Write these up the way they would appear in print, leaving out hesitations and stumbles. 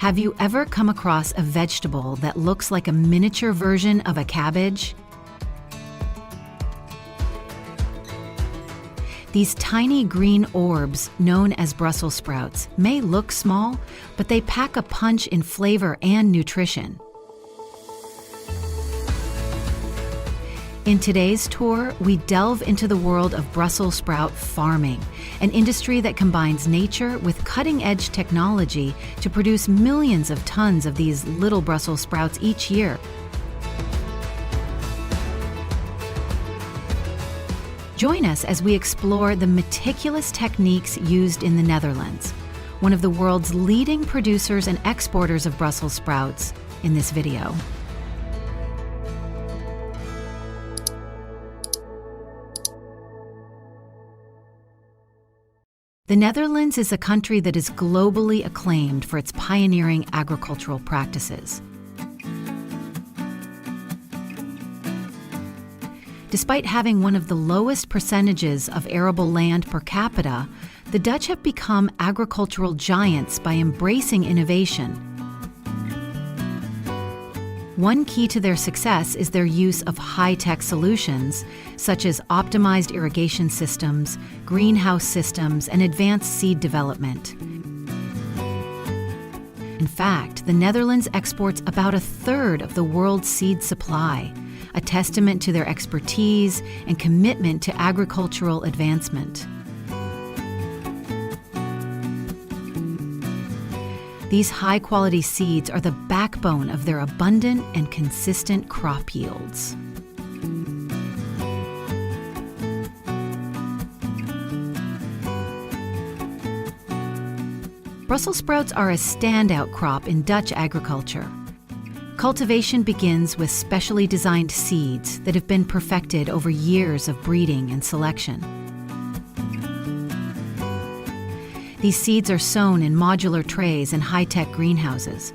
Have you ever come across a vegetable that looks like a miniature version of a cabbage? These tiny green orbs, known as Brussels sprouts, may look small, but they pack a punch in flavor and nutrition. In today's tour, we delve into the world of Brussels sprout farming, an industry that combines nature with cutting-edge technology to produce millions of tons of these little Brussels sprouts each year. Join us as we explore the meticulous techniques used in the Netherlands, one of the world's leading producers and exporters of Brussels sprouts, in this video. The Netherlands is a country that is globally acclaimed for its pioneering agricultural practices. Despite having one of the lowest percentages of arable land per capita, the Dutch have become agricultural giants by embracing innovation. One key to their success is their use of high-tech solutions, such as optimized irrigation systems, greenhouse systems, and advanced seed development. In fact, the Netherlands exports about a third of the world's seed supply, a testament to their expertise and commitment to agricultural advancement. These high-quality seeds are the backbone of their abundant and consistent crop yields. Brussels sprouts are a standout crop in Dutch agriculture. Cultivation begins with specially designed seeds that have been perfected over years of breeding and selection. These seeds are sown in modular trays in high-tech greenhouses.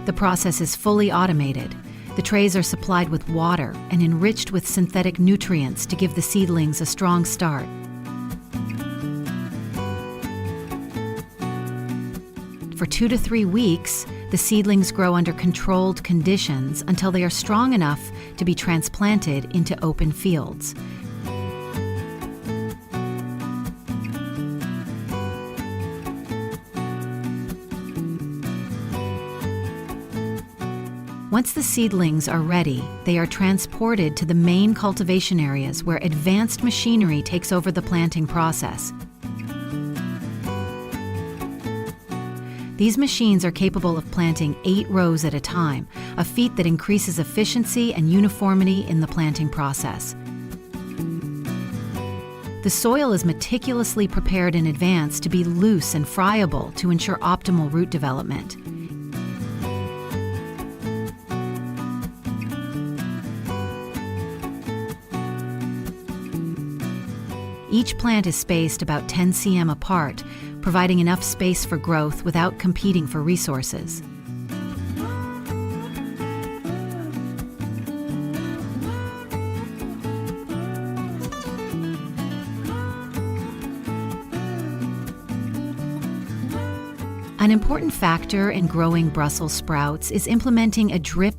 The process is fully automated. The trays are supplied with water and enriched with synthetic nutrients to give the seedlings a strong start. For 2 to 3 weeks, the seedlings grow under controlled conditions until they are strong enough to be transplanted into open fields. Once the seedlings are ready, they are transported to the main cultivation areas where advanced machinery takes over the planting process. These machines are capable of planting 8 rows at a time, a feat that increases efficiency and uniformity in the planting process. The soil is meticulously prepared in advance to be loose and friable to ensure optimal root development. Each plant is spaced about 10 cm apart, providing enough space for growth without competing for resources. An important factor in growing Brussels sprouts is implementing a drip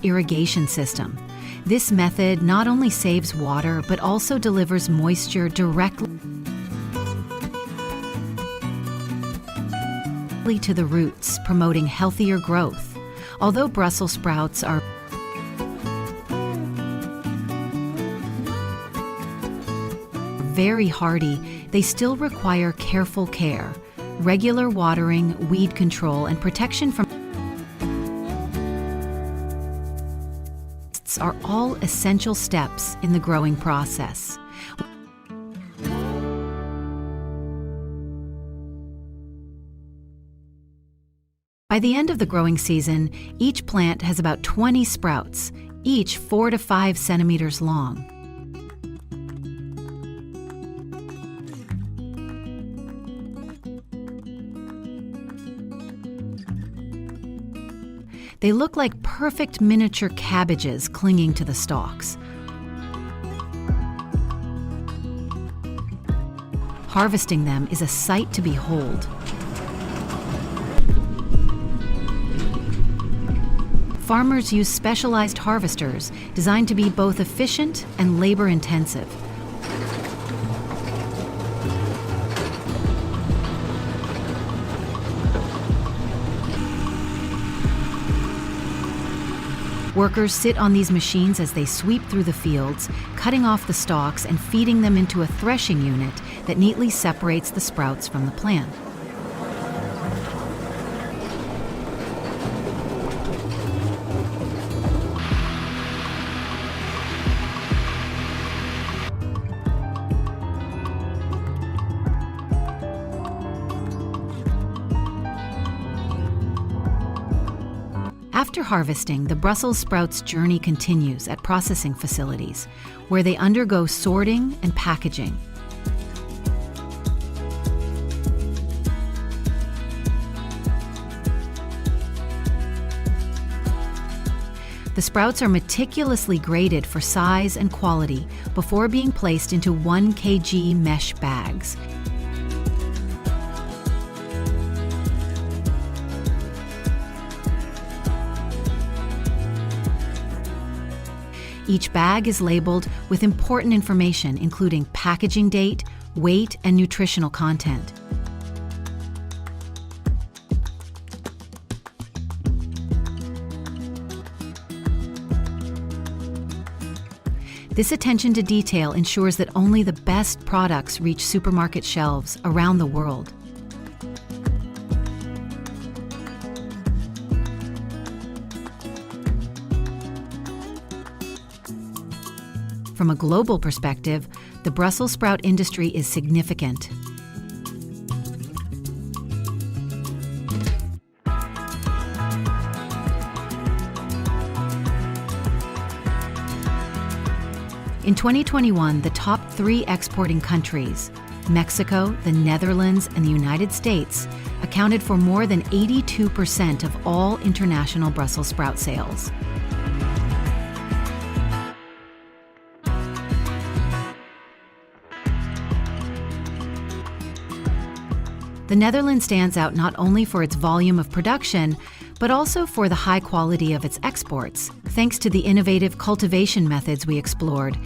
irrigation system. This method not only saves water, but also delivers moisture directly to the roots, promoting healthier growth. Although Brussels sprouts are very hardy, they still require careful care, regular watering, weed control, and protection from are all essential steps in the growing process. By the end of the growing season, each plant has about 20 sprouts, each 4 to 5 centimeters long. They look like perfect miniature cabbages clinging to the stalks. Harvesting them is a sight to behold. Farmers use specialized harvesters designed to be both efficient and labor-intensive. Workers sit on these machines as they sweep through the fields, cutting off the stalks and feeding them into a threshing unit that neatly separates the sprouts from the plant. After harvesting, the Brussels sprouts journey continues at processing facilities, where they undergo sorting and packaging. The sprouts are meticulously graded for size and quality before being placed into 1 kg mesh bags. Each bag is labeled with important information, including packaging date, weight, and nutritional content. This attention to detail ensures that only the best products reach supermarket shelves around the world. From a global perspective, the Brussels sprout industry is significant. In 2021, the top 3 exporting countries, Mexico, the Netherlands, and the United States, accounted for more than 82% of all international Brussels sprout sales. The Netherlands stands out not only for its volume of production, but also for the high quality of its exports, thanks to the innovative cultivation methods we explored.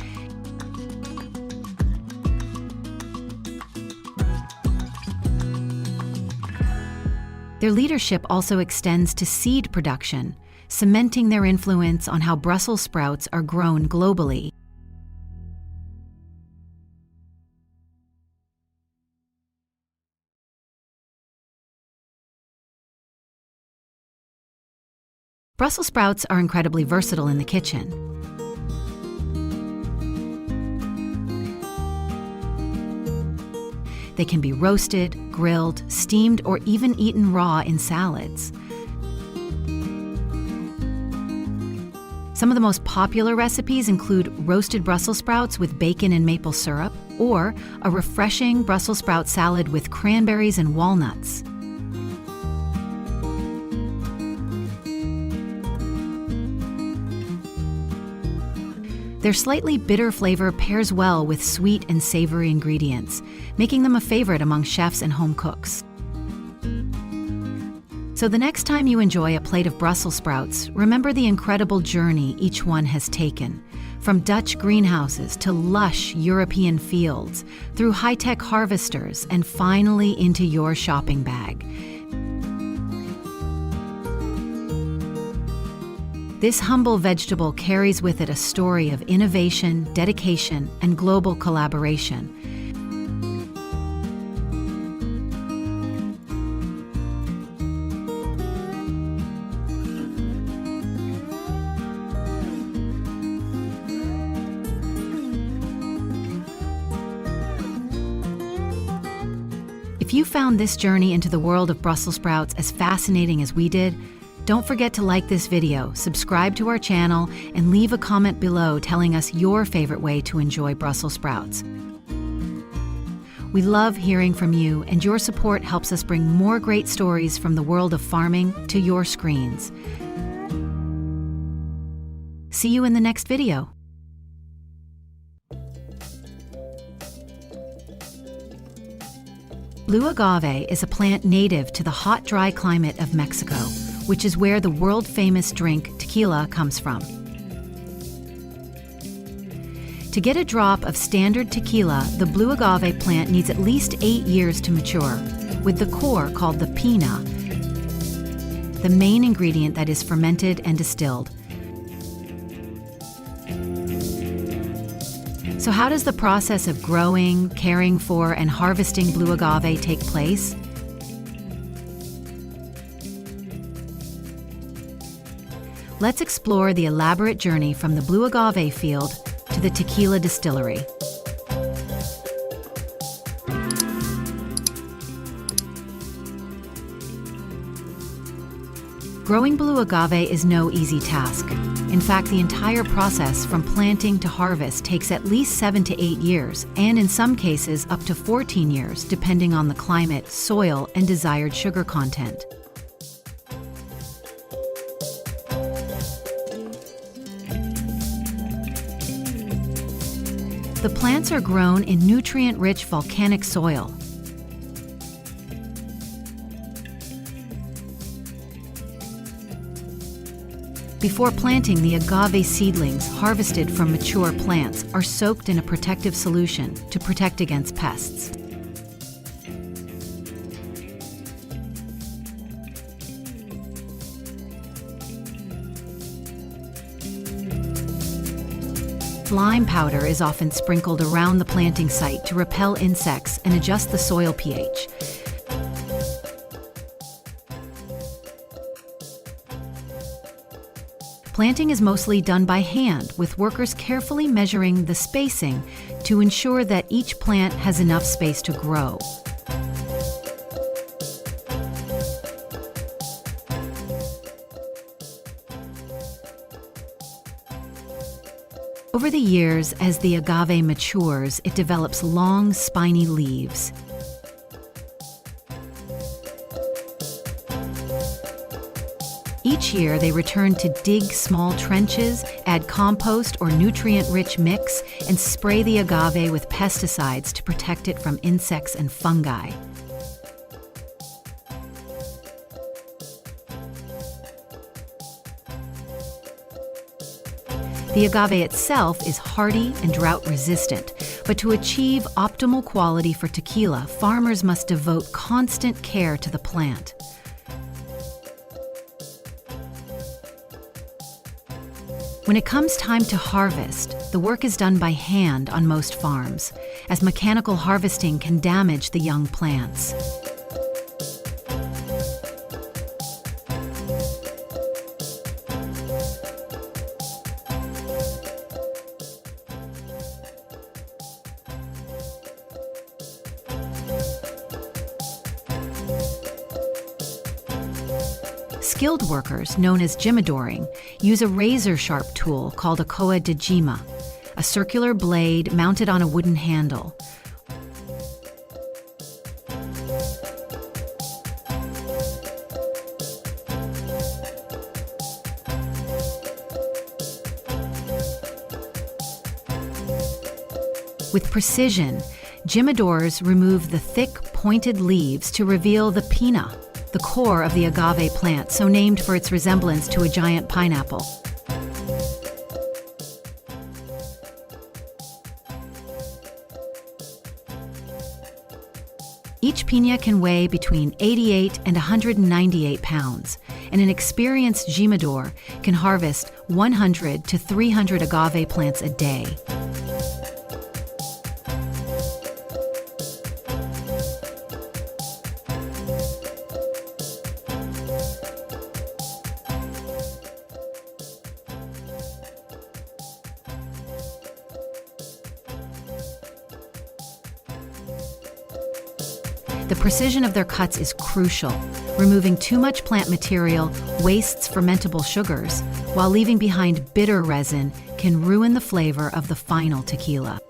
Their leadership also extends to seed production, cementing their influence on how Brussels sprouts are grown globally. Brussels sprouts are incredibly versatile in the kitchen. They can be roasted, grilled, steamed, or even eaten raw in salads. Some of the most popular recipes include roasted Brussels sprouts with bacon and maple syrup, or a refreshing Brussels sprout salad with cranberries and walnuts. Their slightly bitter flavor pairs well with sweet and savory ingredients, making them a favorite among chefs and home cooks. So the next time you enjoy a plate of Brussels sprouts, remember the incredible journey each one has taken. From Dutch greenhouses to lush European fields, through high-tech harvesters, and finally into your shopping bag. This humble vegetable carries with it a story of innovation, dedication, and global collaboration. If you found this journey into the world of Brussels sprouts as fascinating as we did, don't forget to like this video, subscribe to our channel, and leave a comment below telling us your favorite way to enjoy Brussels sprouts. We love hearing from you, and your support helps us bring more great stories from the world of farming to your screens. See you in the next video. Blue agave is a plant native to the hot, dry climate of Mexico, which is where the world-famous drink tequila comes from. To get a drop of standard tequila, the blue agave plant needs at least 8 years to mature, with the core called the pina, the main ingredient that is fermented and distilled. So how does the process of growing, caring for, and harvesting blue agave take place? Let's explore the elaborate journey from the blue agave field to the tequila distillery. Growing blue agave is no easy task. In fact, the entire process from planting to harvest takes at least 7 to 8 years, and in some cases up to 14 years, depending on the climate, soil, and desired sugar content. The plants are grown in nutrient-rich volcanic soil. Before planting, the agave seedlings harvested from mature plants are soaked in a protective solution to protect against pests. Lime powder is often sprinkled around the planting site to repel insects and adjust the soil pH. Planting is mostly done by hand, with workers carefully measuring the spacing to ensure that each plant has enough space to grow. Over the years, as the agave matures, it develops long, spiny leaves. Each year, they return to dig small trenches, add compost or nutrient-rich mix, and spray the agave with pesticides to protect it from insects and fungi. The agave itself is hardy and drought-resistant, but to achieve optimal quality for tequila, farmers must devote constant care to the plant. When it comes time to harvest, the work is done by hand on most farms, as mechanical harvesting can damage the young plants. Skilled workers, known as jimadoring, use a razor-sharp tool called a koa de jima, a circular blade mounted on a wooden handle. With precision, jimadors remove the thick, pointed leaves to reveal the pina, the core of the agave plant, so named for its resemblance to a giant pineapple. Each piña can weigh between 88 and 198 pounds, and an experienced jimador can harvest 100 to 300 agave plants a day. The precision of their cuts is crucial. Removing too much plant material wastes fermentable sugars, while leaving behind bitter resin can ruin the flavor of the final tequila.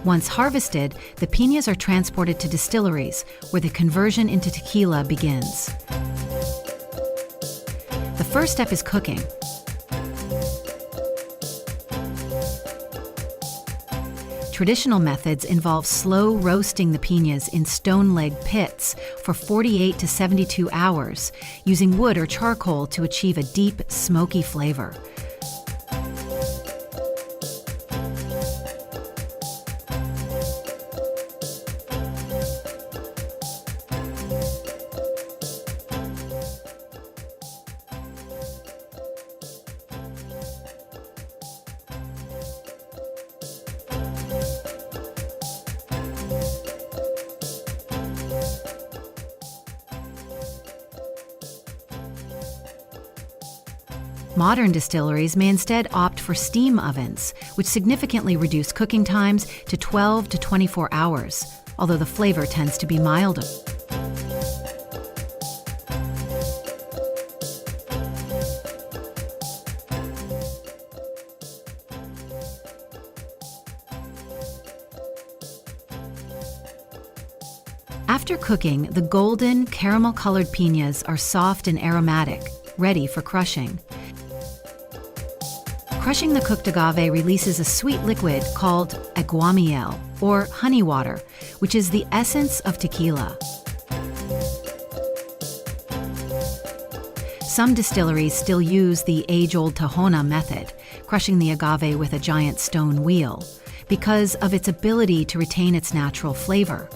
Once harvested, the piñas are transported to distilleries, where the conversion into tequila begins. The first step is cooking. Traditional methods involve slow roasting the piñas in stone leg pits for 48 to 72 hours, using wood or charcoal to achieve a deep, smoky flavor. Modern distilleries may instead opt for steam ovens, which significantly reduce cooking times to 12 to 24 hours, although the flavor tends to be milder. After cooking, the golden, caramel-colored piñas are soft and aromatic, ready for crushing. Crushing the cooked agave releases a sweet liquid called aguamiel, or honey water, which is the essence of tequila. Some distilleries still use the age-old Tahona method, crushing the agave with a giant stone wheel, because of its ability to retain its natural flavor.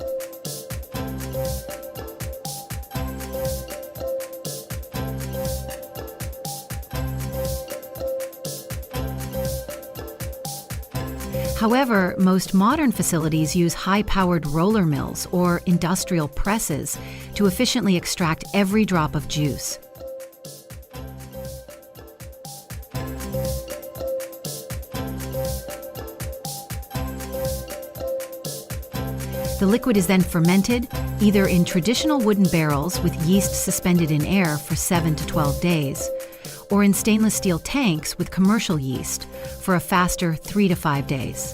However, most modern facilities use high-powered roller mills or industrial presses to efficiently extract every drop of juice. The liquid is then fermented, either in traditional wooden barrels with yeast suspended in air for 7 to 12 days, or in stainless steel tanks with commercial yeast for a faster 3 to 5 days.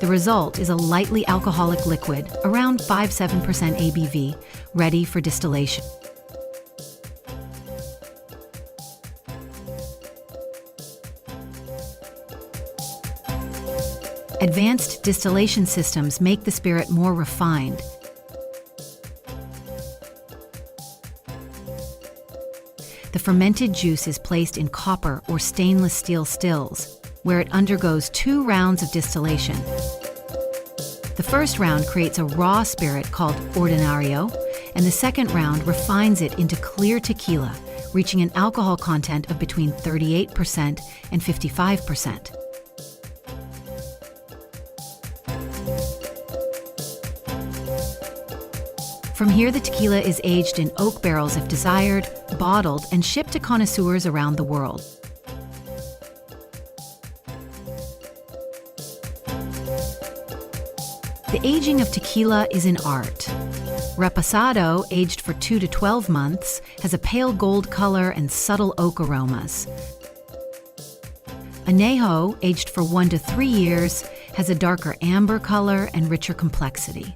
The result is a lightly alcoholic liquid, around 5–7% ABV, ready for distillation. Advanced distillation systems make the spirit more refined. The fermented juice is placed in copper or stainless steel stills, where it undergoes 2 rounds of distillation. The first round creates a raw spirit called ordinario, and the second round refines it into clear tequila, reaching an alcohol content of between 38% and 55%. From here, the tequila is aged in oak barrels if desired, bottled, and shipped to connoisseurs around the world. The aging of tequila is an art. Reposado, aged for 2 to 12 months, has a pale gold color and subtle oak aromas. Añejo, aged for 1 to 3 years, has a darker amber color and richer complexity.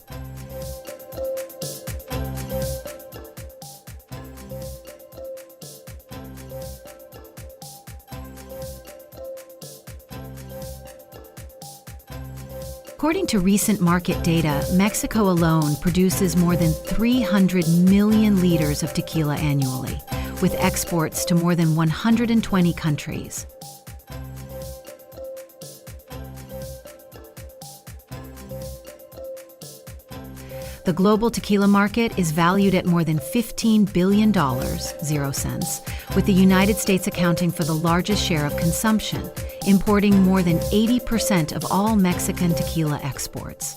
According to recent market data, Mexico alone produces more than 300 million liters of tequila annually, with exports to more than 120 countries. The global tequila market is valued at more than $15 billion, 0 cents, with the United States accounting for the largest share of consumption, importing more than 80% of all Mexican tequila exports.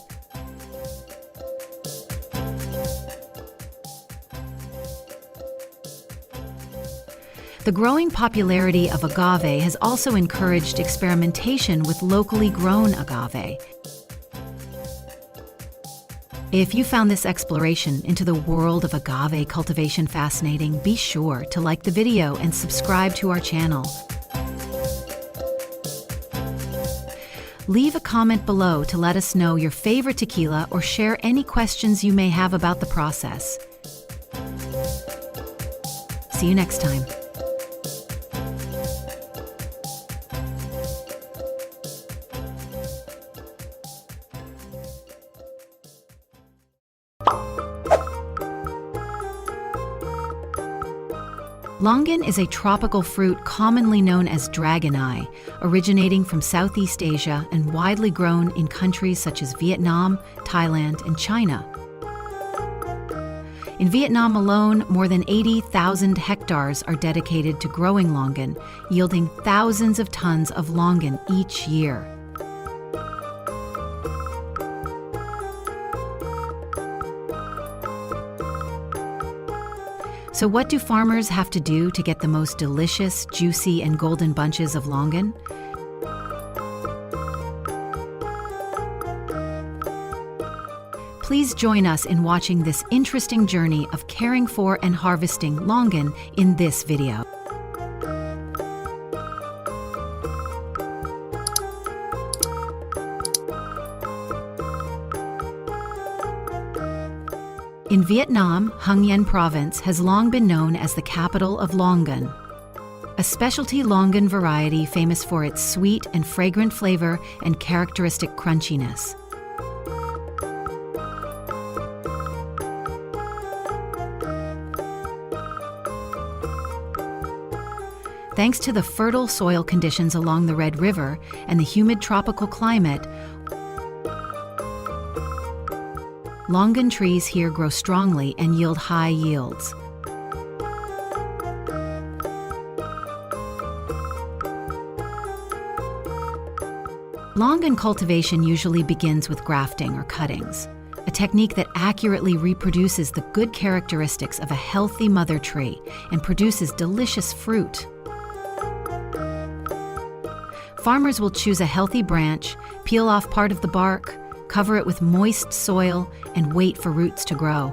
The growing popularity of agave has also encouraged experimentation with locally grown agave. If you found this exploration into the world of agave cultivation fascinating, be sure to like the video and subscribe to our channel. Leave a comment below to let us know your favorite tequila or share any questions you may have about the process. See you next time. Longan is a tropical fruit commonly known as dragon eye, originating from Southeast Asia and widely grown in countries such as Vietnam, Thailand, and China. In Vietnam alone, more than 80,000 hectares are dedicated to growing longan, yielding thousands of tons of longan each year. So what do farmers have to do to get the most delicious, juicy, and golden bunches of longan? Please join us in watching this interesting journey of caring for and harvesting longan in this video. In Vietnam, Hung Yen Province has long been known as the capital of Longan, a specialty longan variety famous for its sweet and fragrant flavor and characteristic crunchiness. Thanks to the fertile soil conditions along the Red River and the humid tropical climate, longan trees here grow strongly and yield high yields. Longan cultivation usually begins with grafting or cuttings, a technique that accurately reproduces the good characteristics of a healthy mother tree and produces delicious fruit. Farmers will choose a healthy branch, peel off part of the bark, cover it with moist soil, and wait for roots to grow.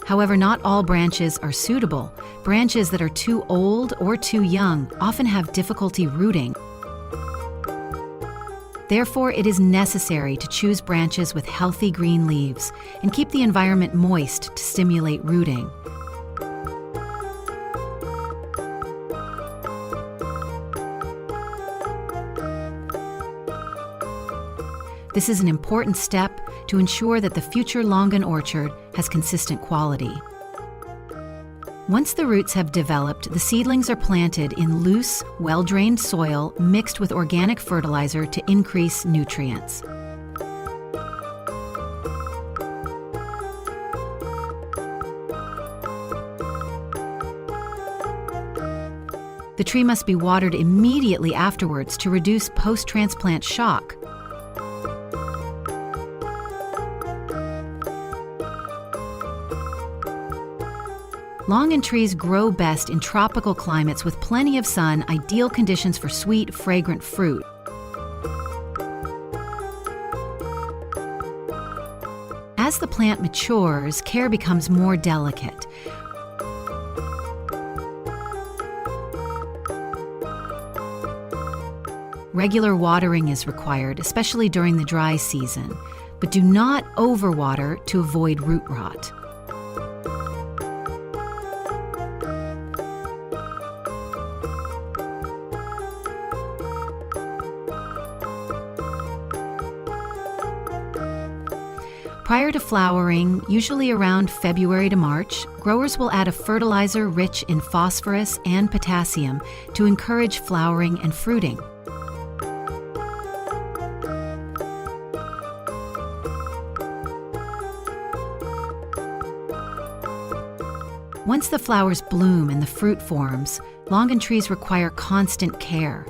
However, not all branches are suitable. Branches that are too old or too young often have difficulty rooting. Therefore, it is necessary to choose branches with healthy green leaves and keep the environment moist to stimulate rooting. This is an important step to ensure that the future longan orchard has consistent quality. Once the roots have developed, the seedlings are planted in loose, well-drained soil mixed with organic fertilizer to increase nutrients. The tree must be watered immediately afterwards to reduce post-transplant shock. Longan trees grow best in tropical climates with plenty of sun, ideal conditions for sweet, fragrant fruit. As the plant matures, care becomes more delicate. Regular watering is required, especially during the dry season, but do not overwater to avoid root rot. Prior to flowering, usually around February to March, growers will add a fertilizer rich in phosphorus and potassium to encourage flowering and fruiting. Once the flowers bloom and the fruit forms, longan trees require constant care.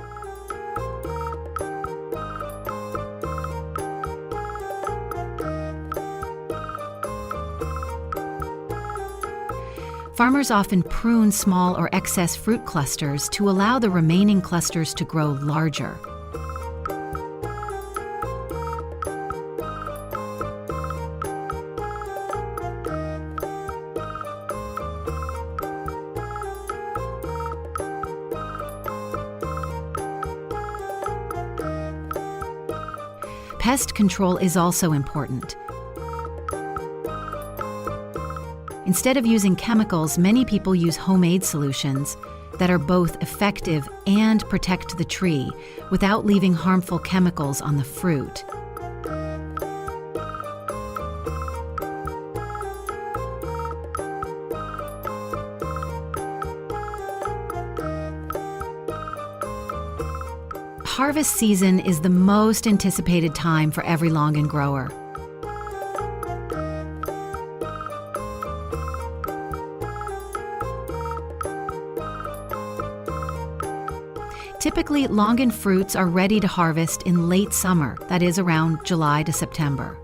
Farmers often prune small or excess fruit clusters to allow the remaining clusters to grow larger. Pest control is also important. Instead of using chemicals, many people use homemade solutions that are both effective and protect the tree without leaving harmful chemicals on the fruit. Harvest season is the most anticipated time for every Longan grower. Typically, Longan fruits are ready to harvest in late summer, that is around July to September.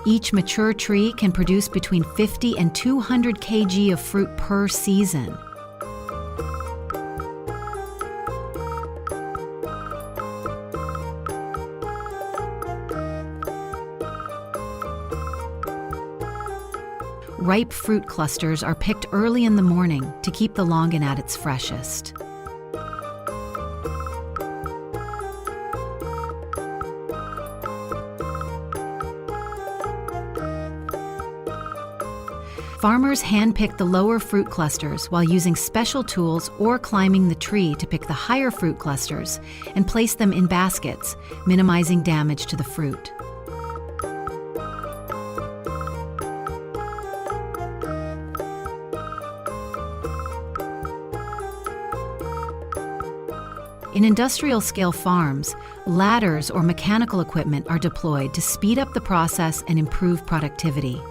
Each mature tree can produce between 50 and 200 kg of fruit per season. Ripe fruit clusters are picked early in the morning to keep the Longan at its freshest. Farmers handpick the lower fruit clusters while using special tools or climbing the tree to pick the higher fruit clusters and place them in baskets, minimizing damage to the fruit. In industrial-scale farms, ladders or mechanical equipment are deployed to speed up the process and improve productivity.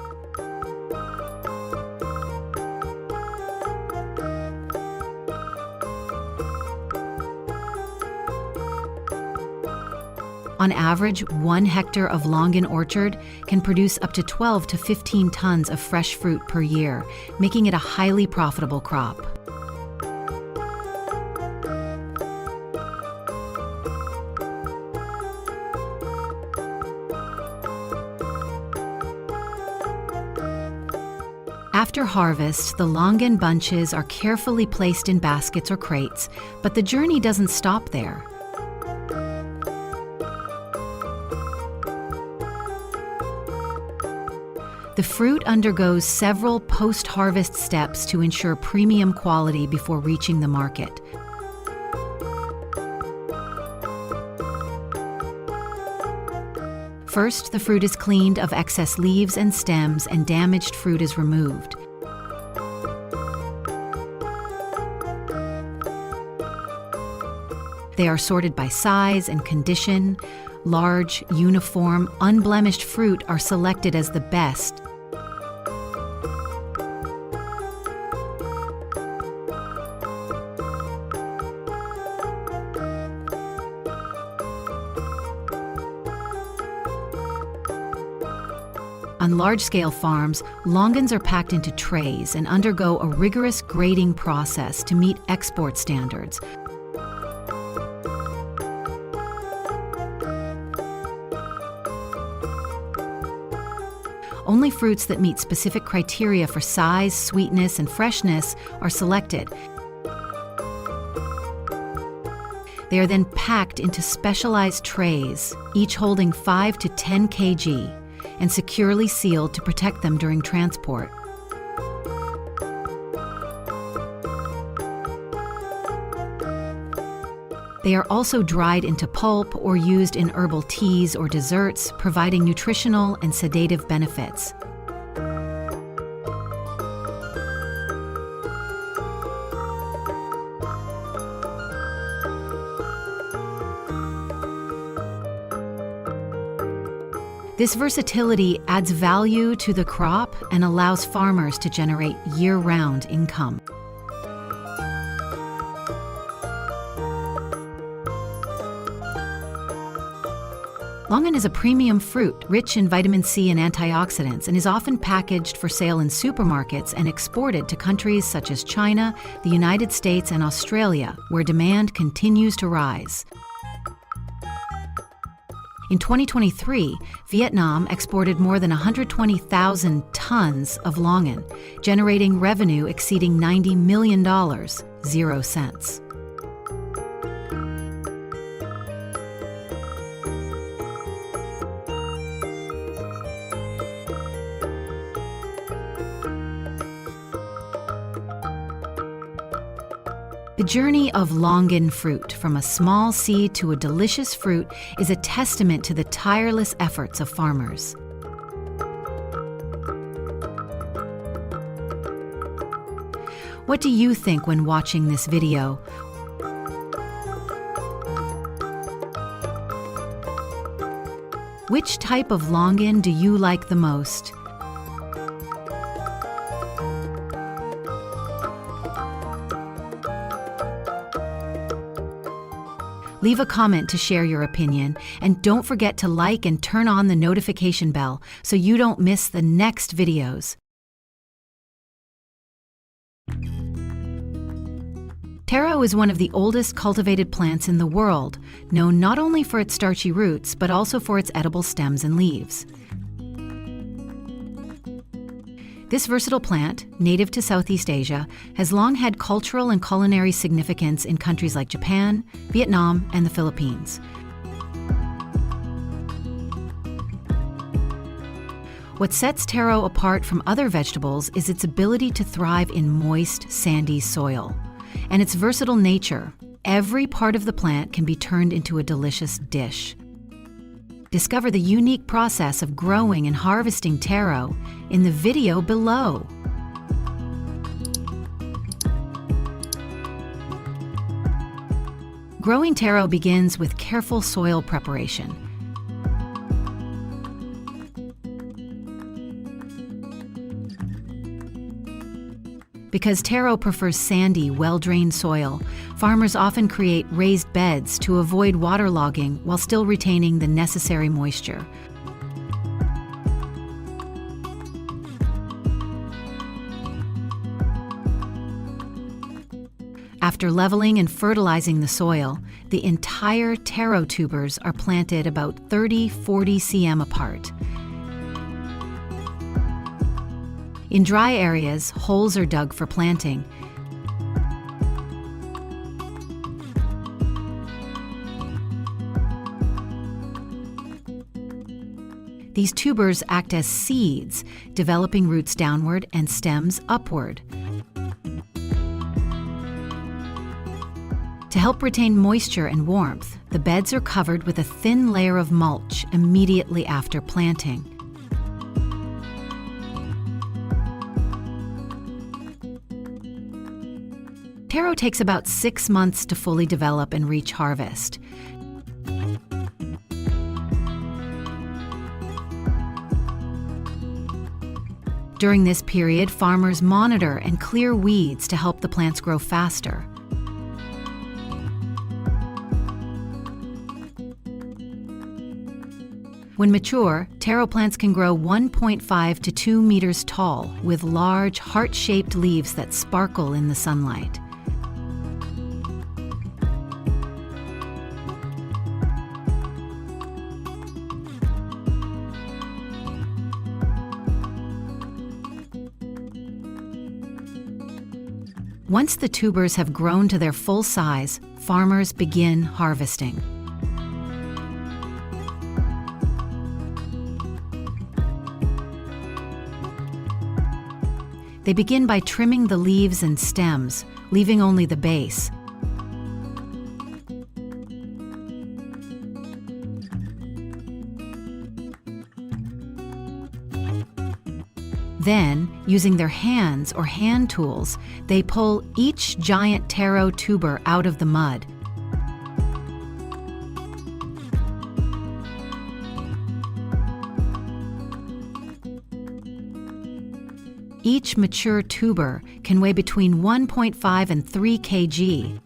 On average, 1 hectare of Longan orchard can produce up to 12 to 15 tons of fresh fruit per year, making it a highly profitable crop. After harvest, the Longan bunches are carefully placed in baskets or crates, but the journey doesn't stop there. The fruit undergoes several post-harvest steps to ensure premium quality before reaching the market. First, the fruit is cleaned of excess leaves and stems, and damaged fruit is removed. They are sorted by size and condition. Large, uniform, unblemished fruit are selected as the best. On large-scale farms, Longans are packed into trays and undergo a rigorous grading process to meet export standards. Only fruits that meet specific criteria for size, sweetness, and freshness are selected. They are then packed into specialized trays, each holding 5 to 10 kg, and securely sealed to protect them during transport. They are also dried into pulp or used in herbal teas or desserts, providing nutritional and sedative benefits. This versatility adds value to the crop and allows farmers to generate year-round income. Longan is a premium fruit, rich in vitamin C and antioxidants, and is often packaged for sale in supermarkets and exported to countries such as China, the United States, and Australia, where demand continues to rise. In 2023, Vietnam exported more than 120,000 tons of Longan, generating revenue exceeding $90 million, 0 cents. The journey of Longan fruit, from a small seed to a delicious fruit, is a testament to the tireless efforts of farmers. What do you think when watching this video? Which type of Longan do you like the most? Leave a comment to share your opinion, and don't forget to like and turn on the notification bell so you don't miss the next videos. Tero is one of the oldest cultivated plants in the world, known not only for its starchy roots, but also for its edible stems and leaves. This versatile plant, native to Southeast Asia, has long had cultural and culinary significance in countries like Japan, Vietnam, and the Philippines. What sets taro apart from other vegetables is its ability to thrive in moist, sandy soil. And its versatile nature. Every part of the plant can be turned into a delicious dish. Discover the unique process of growing and harvesting taro in the video below. Growing taro begins with careful soil preparation. Because taro prefers sandy, well-drained soil, farmers often create raised beds to avoid waterlogging while still retaining the necessary moisture. After leveling and fertilizing the soil, the entire taro tubers are planted about 30–40 cm apart. In dry areas, holes are dug for planting. These tubers act as seeds, developing roots downward and stems upward. To help retain moisture and warmth, the beds are covered with a thin layer of mulch immediately after planting. Taro takes about 6 months to fully develop and reach harvest. During this period, farmers monitor and clear weeds to help the plants grow faster. When mature, taro plants can grow 1.5 to 2 meters tall, with large, heart-shaped leaves that sparkle in the sunlight. Once the tubers have grown to their full size, farmers begin harvesting. They begin by trimming the leaves and stems, leaving only the base. Then, using their hands or hand tools, they pull each giant taro tuber out of the mud. Each mature tuber can weigh between 1.5 and 3 kg.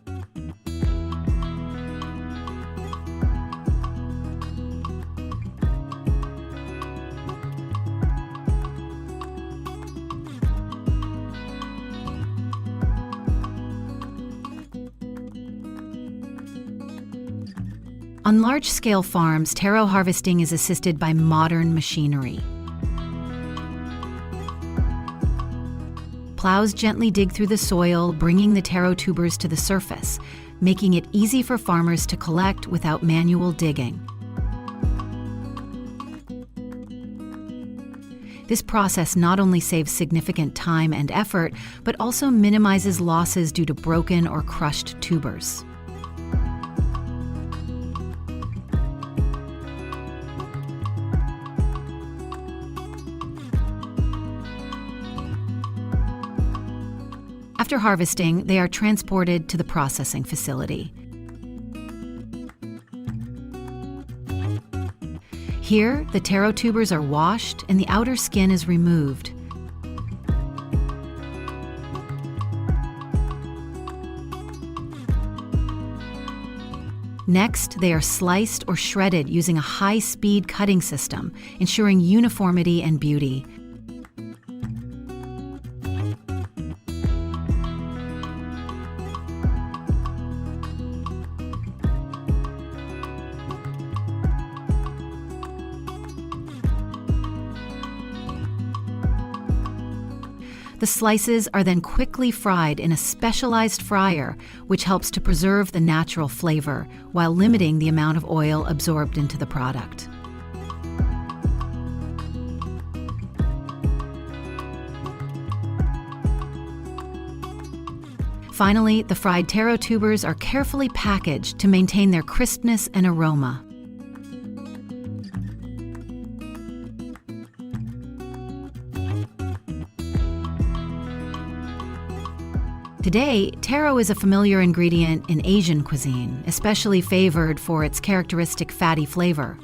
On large-scale farms, taro harvesting is assisted by modern machinery. Plows gently dig through the soil, bringing the taro tubers to the surface, making it easy for farmers to collect without manual digging. This process not only saves significant time and effort, but also minimizes losses due to broken or crushed tubers. After harvesting, they are transported to the processing facility. Here, the taro tubers are washed and the outer skin is removed. Next, they are sliced or shredded using a high-speed cutting system, ensuring uniformity and beauty. The slices are then quickly fried in a specialized fryer, which helps to preserve the natural flavor while limiting the amount of oil absorbed into the product. Finally, the fried taro tubers are carefully packaged to maintain their crispness and aroma. Today, taro is a familiar ingredient in Asian cuisine, especially favored for its characteristic fatty flavor.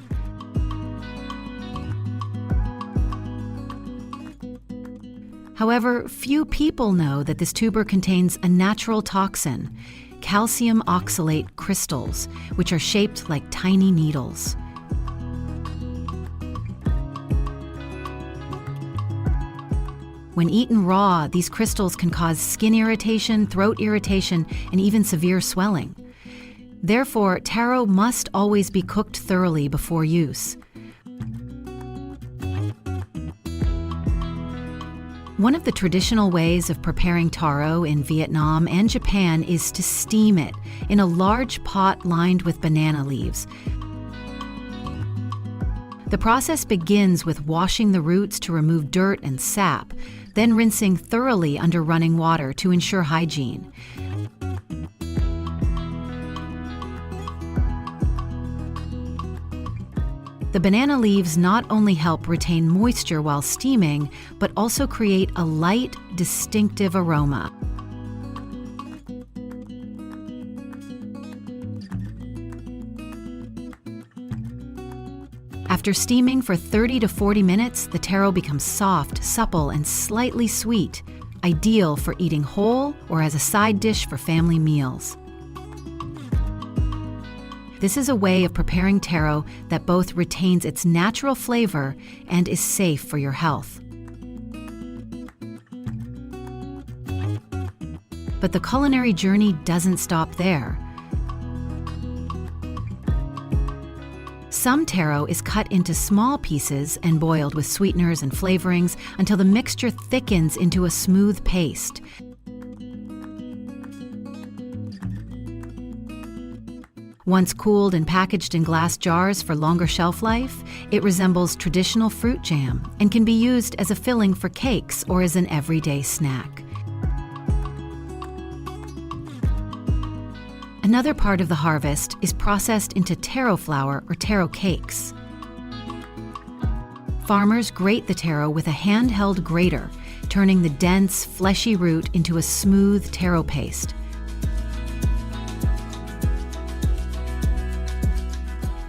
However, few people know that this tuber contains a natural toxin, calcium oxalate crystals, which are shaped like tiny needles. When eaten raw, these crystals can cause skin irritation, throat irritation, and even severe swelling. Therefore, taro must always be cooked thoroughly before use. One of the traditional ways of preparing taro in Vietnam and Japan is to steam it in a large pot lined with banana leaves. The process begins with washing the roots to remove dirt and sap, then rinsing thoroughly under running water to ensure hygiene. The banana leaves not only help retain moisture while steaming, but also create a light, distinctive aroma. After steaming for 30 to 40 minutes, the taro becomes soft, supple, and slightly sweet, ideal for eating whole or as a side dish for family meals. This is a way of preparing taro that both retains its natural flavor and is safe for your health. But the culinary journey doesn't stop there. Some taro is cut into small pieces and boiled with sweeteners and flavorings until the mixture thickens into a smooth paste. Once cooled and packaged in glass jars for longer shelf life, it resembles traditional fruit jam and can be used as a filling for cakes or as an everyday snack. Another part of the harvest is processed into taro flour or taro cakes. Farmers grate the taro with a handheld grater, turning the dense, fleshy root into a smooth taro paste.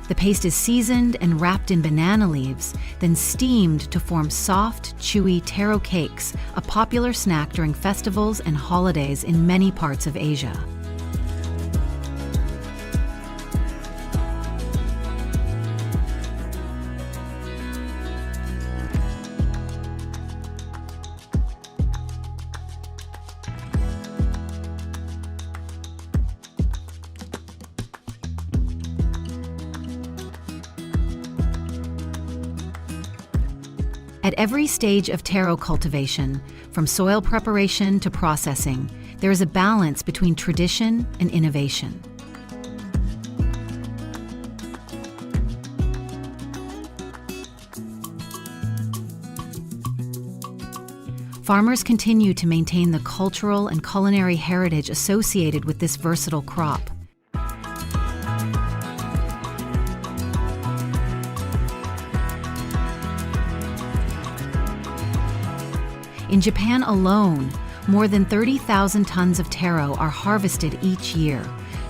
The paste is seasoned and wrapped in banana leaves, then steamed to form soft, chewy taro cakes, a popular snack during festivals and holidays in many parts of Asia. At every stage of taro cultivation, from soil preparation to processing, there is a balance between tradition and innovation. Farmers continue to maintain the cultural and culinary heritage associated with this versatile crop. In Japan alone, more than 30,000 tons of taro are harvested each year,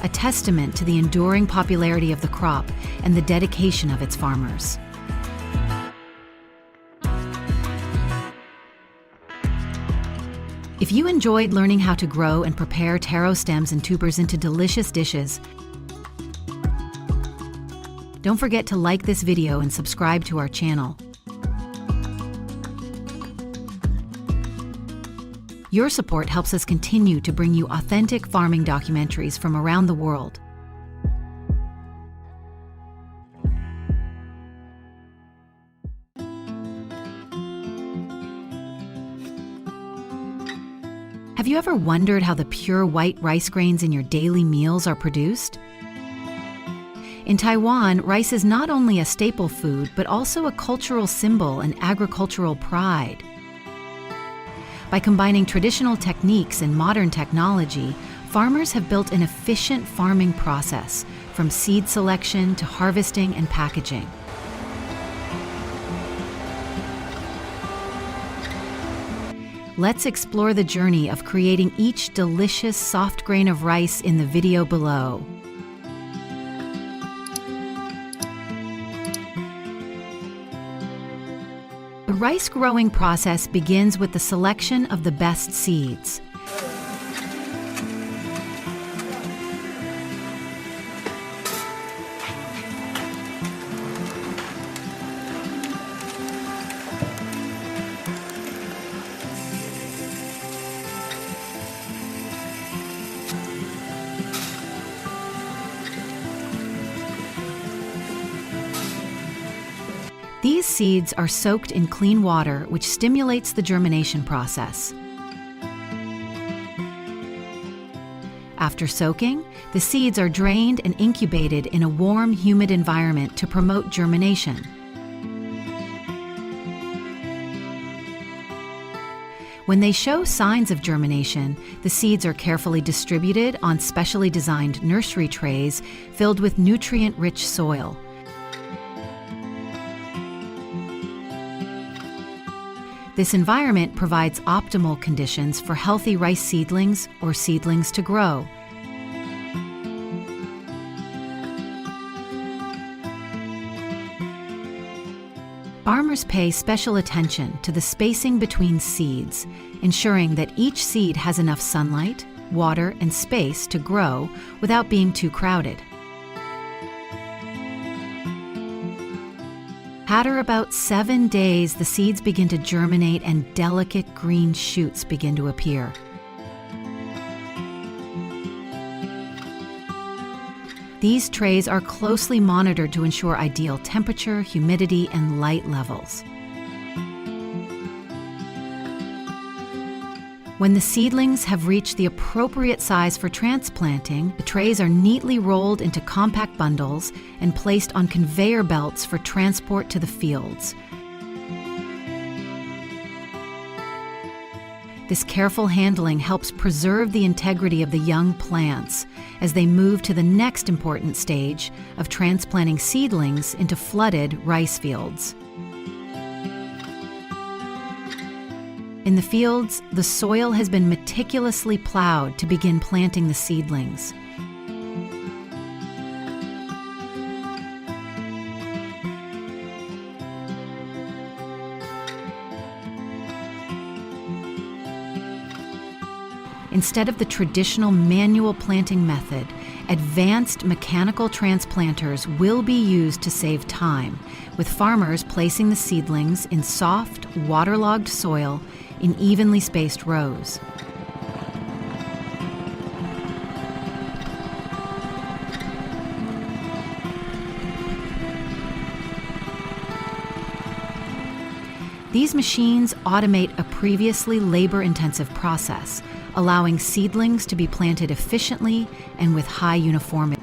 a testament to the enduring popularity of the crop and the dedication of its farmers. If you enjoyed learning how to grow and prepare taro stems and tubers into delicious dishes, don't forget to like this video and subscribe to our channel. Your support helps us continue to bring you authentic farming documentaries from around the world. Have you ever wondered how the pure white rice grains in your daily meals are produced? In Taiwan, rice is not only a staple food, but also a cultural symbol and agricultural pride. By combining traditional techniques and modern technology, farmers have built an efficient farming process, from seed selection to harvesting and packaging. Let's explore the journey of creating each delicious soft grain of rice in the video below. The rice growing process begins with the selection of the best seeds. These seeds are soaked in clean water, which stimulates the germination process. After soaking, the seeds are drained and incubated in a warm, humid environment to promote germination. When they show signs of germination, the seeds are carefully distributed on specially designed nursery trays filled with nutrient-rich soil. This environment provides optimal conditions for healthy rice seedlings or seedlings to grow. Farmers pay special attention to the spacing between seeds, ensuring that each seed has enough sunlight, water, and space to grow without being too crowded. After about 7 days, the seeds begin to germinate and delicate green shoots begin to appear. These trays are closely monitored to ensure ideal temperature, humidity, and light levels. When the seedlings have reached the appropriate size for transplanting, the trays are neatly rolled into compact bundles and placed on conveyor belts for transport to the fields. This careful handling helps preserve the integrity of the young plants as they move to the next important stage of transplanting seedlings into flooded rice fields. In the fields, the soil has been meticulously plowed to begin planting the seedlings. Instead of the traditional manual planting method, advanced mechanical transplanters will be used to save time, with farmers placing the seedlings in soft, waterlogged soil in evenly spaced rows. These machines automate a previously labor-intensive process, allowing seedlings to be planted efficiently and with high uniformity.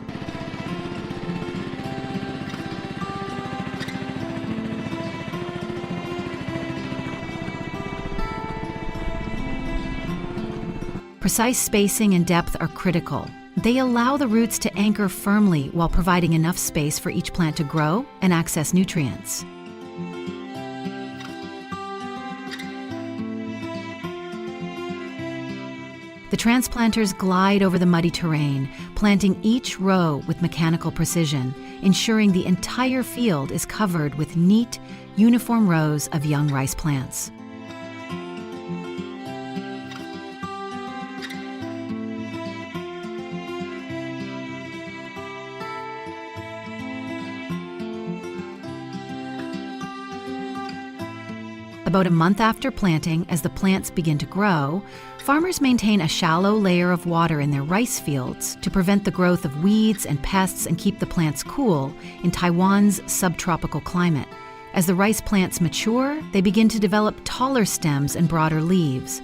Precise spacing and depth are critical. They allow the roots to anchor firmly while providing enough space for each plant to grow and access nutrients. The transplanters glide over the muddy terrain, planting each row with mechanical precision, ensuring the entire field is covered with neat, uniform rows of young rice plants. About a month after planting, as the plants begin to grow, farmers maintain a shallow layer of water in their rice fields to prevent the growth of weeds and pests and keep the plants cool in Taiwan's subtropical climate. As the rice plants mature, they begin to develop taller stems and broader leaves.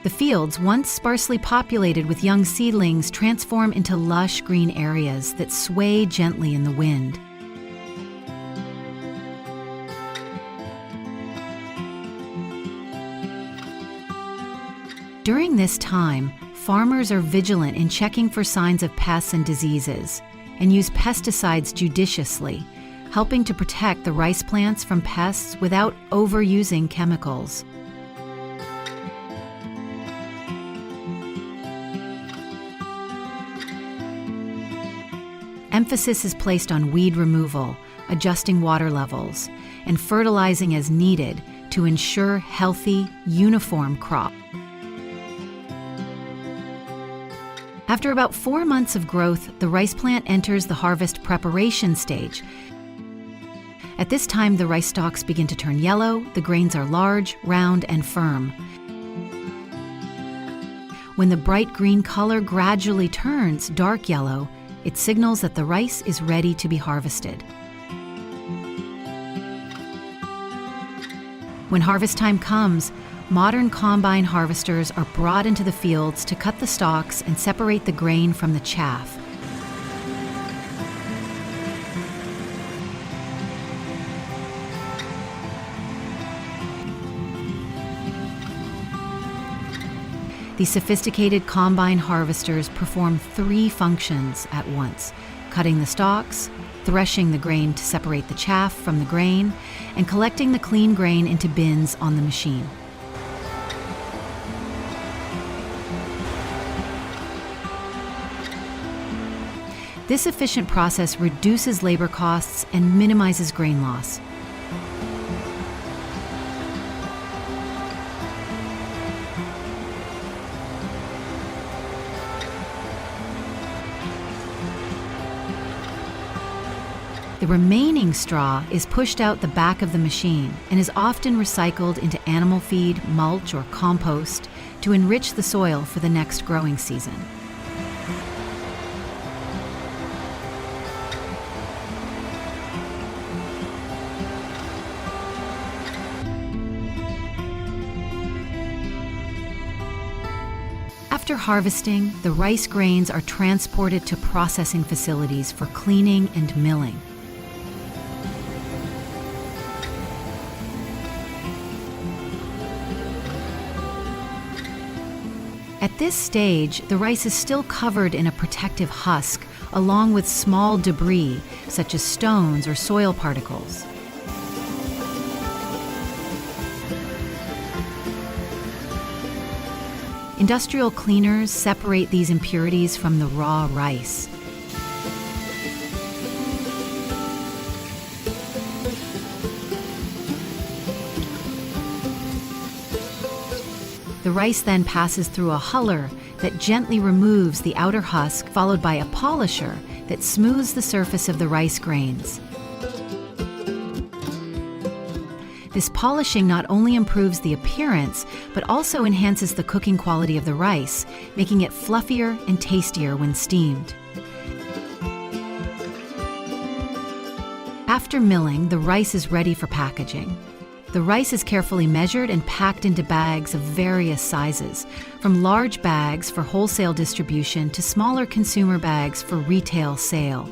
The fields, once sparsely populated with young seedlings, transform into lush green areas that sway gently in the wind. During this time, farmers are vigilant in checking for signs of pests and diseases and use pesticides judiciously, helping to protect the rice plants from pests without overusing chemicals. Emphasis is placed on weed removal, adjusting water levels, and fertilizing as needed to ensure healthy, uniform crop. After about 4 months of growth, the rice plant enters the harvest preparation stage. At this time, the rice stalks begin to turn yellow, the grains are large, round, and firm. When the bright green color gradually turns dark yellow, it signals that the rice is ready to be harvested. When harvest time comes, modern combine harvesters are brought into the fields to cut the stalks and separate the grain from the chaff. These sophisticated combine harvesters perform 3 functions at once: cutting the stalks, threshing the grain to separate the chaff from the grain, and collecting the clean grain into bins on the machine. This efficient process reduces labor costs and minimizes grain loss. The remaining straw is pushed out the back of the machine and is often recycled into animal feed, mulch, or compost to enrich the soil for the next growing season. After harvesting, the rice grains are transported to processing facilities for cleaning and milling. At this stage, the rice is still covered in a protective husk, along with small debris, such as stones or soil particles. Industrial cleaners separate these impurities from the raw rice. The rice then passes through a huller that gently removes the outer husk, followed by a polisher that smooths the surface of the rice grains. This polishing not only improves the appearance, but also enhances the cooking quality of the rice, making it fluffier and tastier when steamed. After milling, the rice is ready for packaging. The rice is carefully measured and packed into bags of various sizes, from large bags for wholesale distribution to smaller consumer bags for retail sale.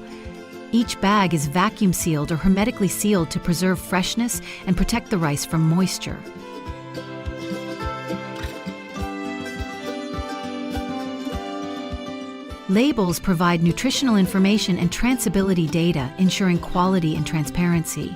Each bag is vacuum sealed or hermetically sealed to preserve freshness and protect the rice from moisture. Labels provide nutritional information and traceability data, ensuring quality and transparency.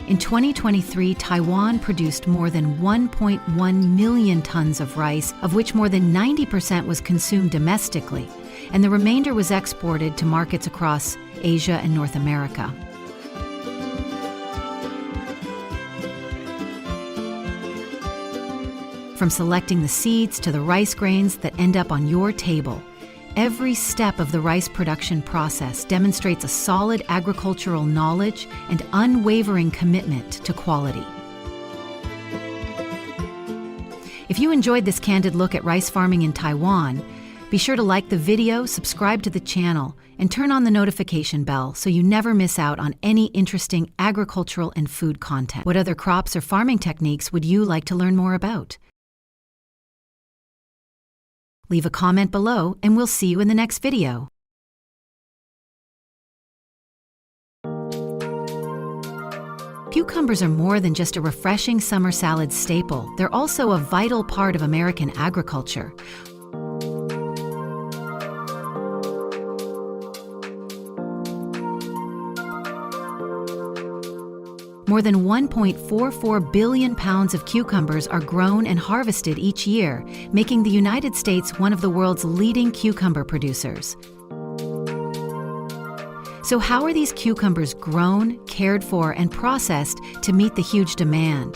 In 2023, Taiwan produced more than 1.1 million tons of rice, of which more than 90% was consumed domestically, and the remainder was exported to markets across Asia and North America. From selecting the seeds to the rice grains that end up on your table, every step of the rice production process demonstrates a solid agricultural knowledge and unwavering commitment to quality. If you enjoyed this candid look at rice farming in Taiwan, be sure to like the video, subscribe to the channel, and turn on the notification bell so you never miss out on any interesting agricultural and food content. What other crops or farming techniques would you like to learn more about? Leave a comment below, and we'll see you in the next video. Cucumbers are more than just a refreshing summer salad staple. They're also a vital part of American agriculture. More than 1.44 billion pounds of cucumbers are grown and harvested each year, making the United States one of the world's leading cucumber producers. So how are these cucumbers grown, cared for, and processed to meet the huge demand?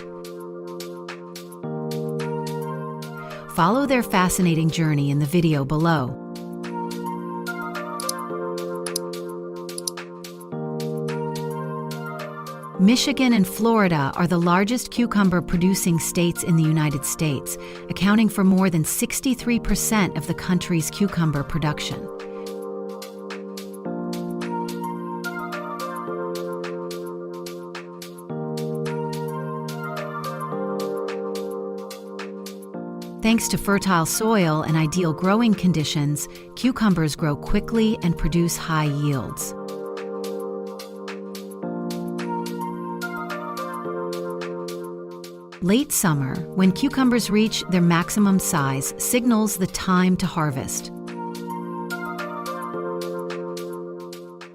Follow their fascinating journey in the video below. Michigan and Florida are the largest cucumber-producing states in the United States, accounting for more than 63% of the country's cucumber production. Thanks to fertile soil and ideal growing conditions, cucumbers grow quickly and produce high yields. Late summer, when cucumbers reach their maximum size, signals the time to harvest.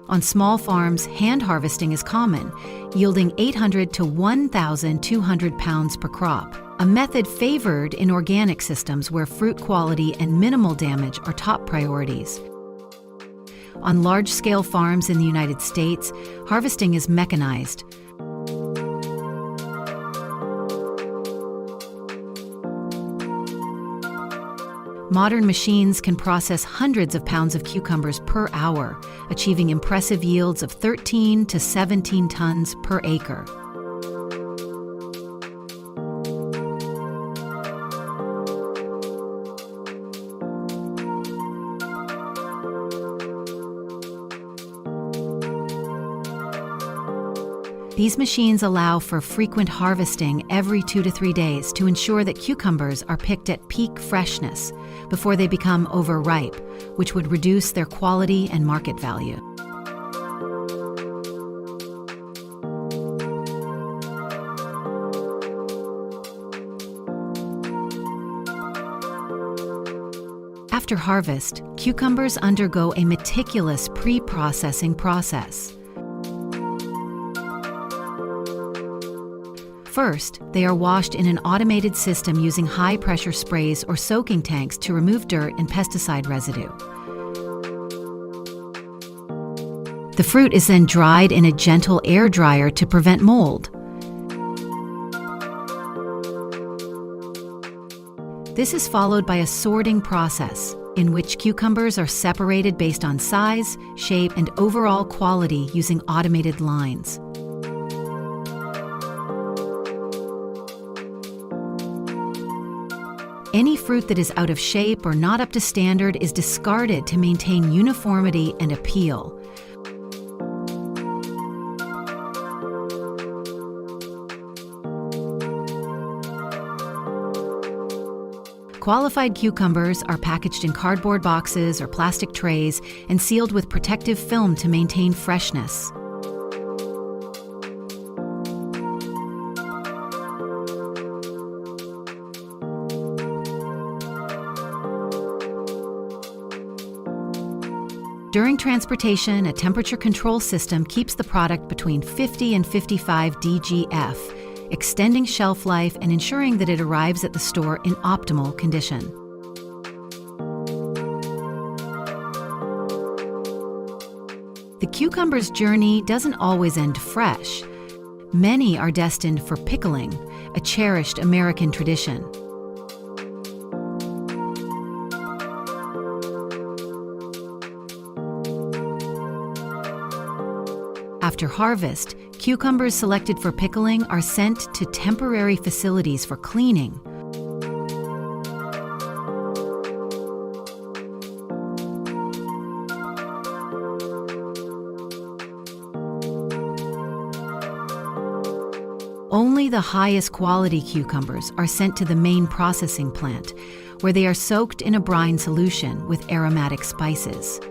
On small farms, hand harvesting is common, yielding 800 to 1,200 pounds per crop, a method favored in organic systems where fruit quality and minimal damage are top priorities. On large-scale farms in the United States, harvesting is mechanized. Modern machines can process hundreds of pounds of cucumbers per hour, achieving impressive yields of 13 to 17 tons per acre. These machines allow for frequent harvesting every 2 to 3 days to ensure that cucumbers are picked at peak freshness before they become overripe, which would reduce their quality and market value. After harvest, cucumbers undergo a meticulous pre-processing process. First, they are washed in an automated system using high-pressure sprays or soaking tanks to remove dirt and pesticide residue. The fruit is then dried in a gentle air dryer to prevent mold. This is followed by a sorting process, in which cucumbers are separated based on size, shape, and overall quality using automated lines. Any fruit that is out of shape or not up to standard is discarded to maintain uniformity and appeal. Qualified cucumbers are packaged in cardboard boxes or plastic trays and sealed with protective film to maintain freshness. During transportation, a temperature control system keeps the product between 50 and 55 DGF, extending shelf life and ensuring that it arrives at the store in optimal condition. The cucumber's journey doesn't always end fresh. Many are destined for pickling, a cherished American tradition. After harvest, cucumbers selected for pickling are sent to temporary facilities for cleaning. Only the highest quality cucumbers are sent to the main processing plant, where they are soaked in a brine solution with aromatic spices.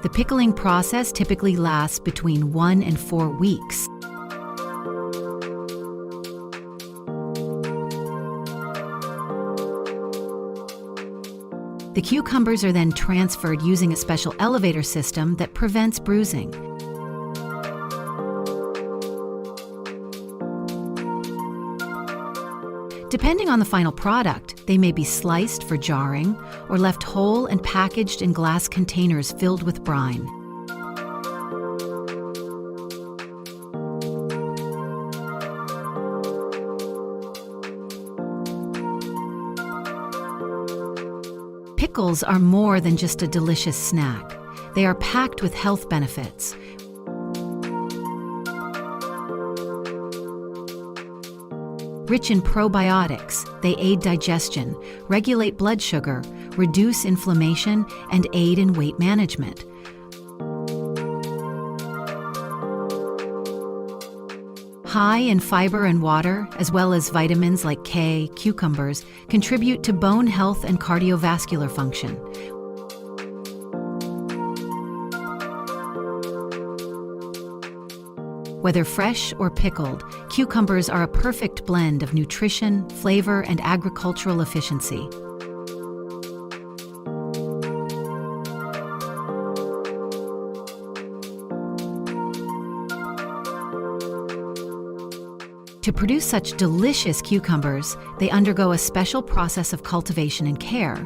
The pickling process typically lasts between 1 and 4 weeks. The cucumbers are then transferred using a special elevator system that prevents bruising. Depending on the final product, they may be sliced for jarring or left whole and packaged in glass containers filled with brine. Pickles are more than just a delicious snack. They are packed with health benefits. Rich in probiotics, they aid digestion, regulate blood sugar, reduce inflammation, and aid in weight management. High in fiber and water, as well as vitamins like K, cucumbers, contribute to bone health and cardiovascular function. Whether fresh or pickled, cucumbers are a perfect blend of nutrition, flavor, and agricultural efficiency. To produce such delicious cucumbers, they undergo a special process of cultivation and care.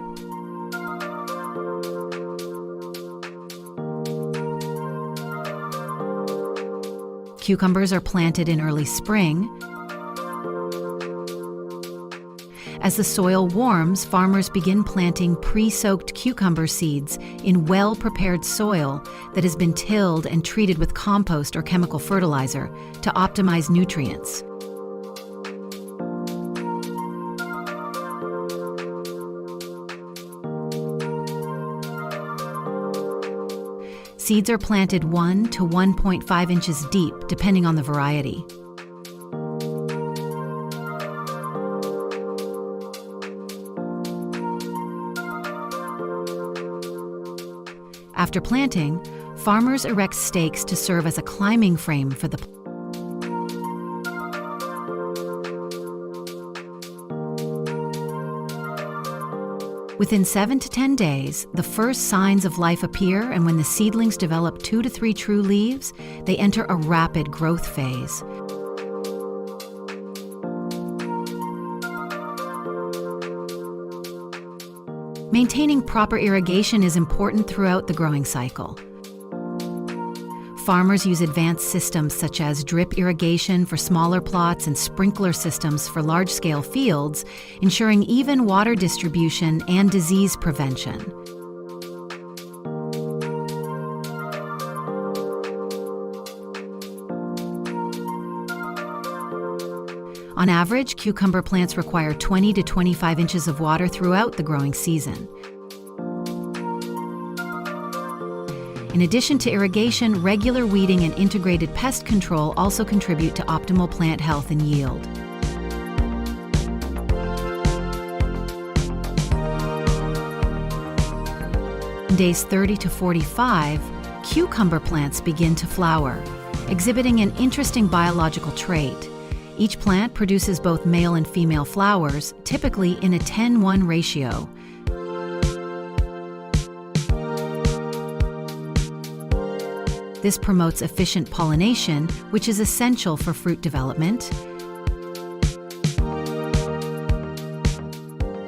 Cucumbers are planted in early spring. As the soil warms, farmers begin planting pre-soaked cucumber seeds in well-prepared soil that has been tilled and treated with compost or chemical fertilizer to optimize nutrients. Seeds are planted 1 to 1.5 inches deep, depending on the variety. After planting, farmers erect stakes to serve as a climbing frame for the plant. Within 7 to 10 days, the first signs of life appear, and when the seedlings develop 2 to 3 true leaves, they enter a rapid growth phase. Maintaining proper irrigation is important throughout the growing cycle. Farmers use advanced systems such as drip irrigation for smaller plots and sprinkler systems for large-scale fields, ensuring even water distribution and disease prevention. On average, cucumber plants require 20 to 25 inches of water throughout the growing season. In addition to irrigation, regular weeding and integrated pest control also contribute to optimal plant health and yield. In days 30 to 45, cucumber plants begin to flower, exhibiting an interesting biological trait. Each plant produces both male and female flowers, typically in a 10:1 ratio. This promotes efficient pollination, which is essential for fruit development.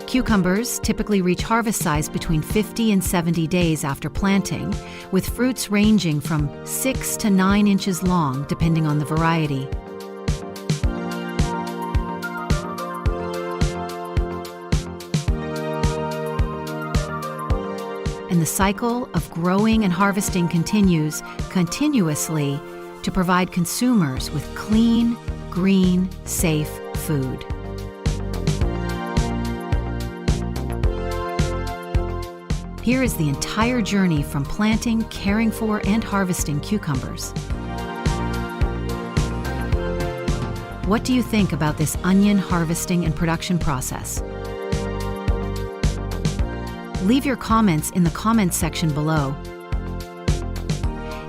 Cucumbers typically reach harvest size between 50 and 70 days after planting, with fruits ranging from 6 to 9 inches long, depending on the variety. And the cycle of growing and harvesting continues continuously to provide consumers with clean, green, safe food. Here is the entire journey from planting, caring for, and harvesting cucumbers. What do you think about this onion harvesting and production process? Leave your comments in the comments section below.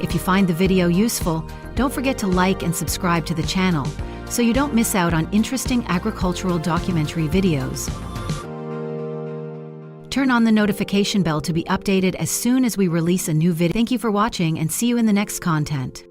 If you find the video useful, don't forget to like and subscribe to the channel so you don't miss out on interesting agricultural documentary videos. Turn on the notification bell to be updated as soon as we release a new video. Thank you for watching and see you in the next content.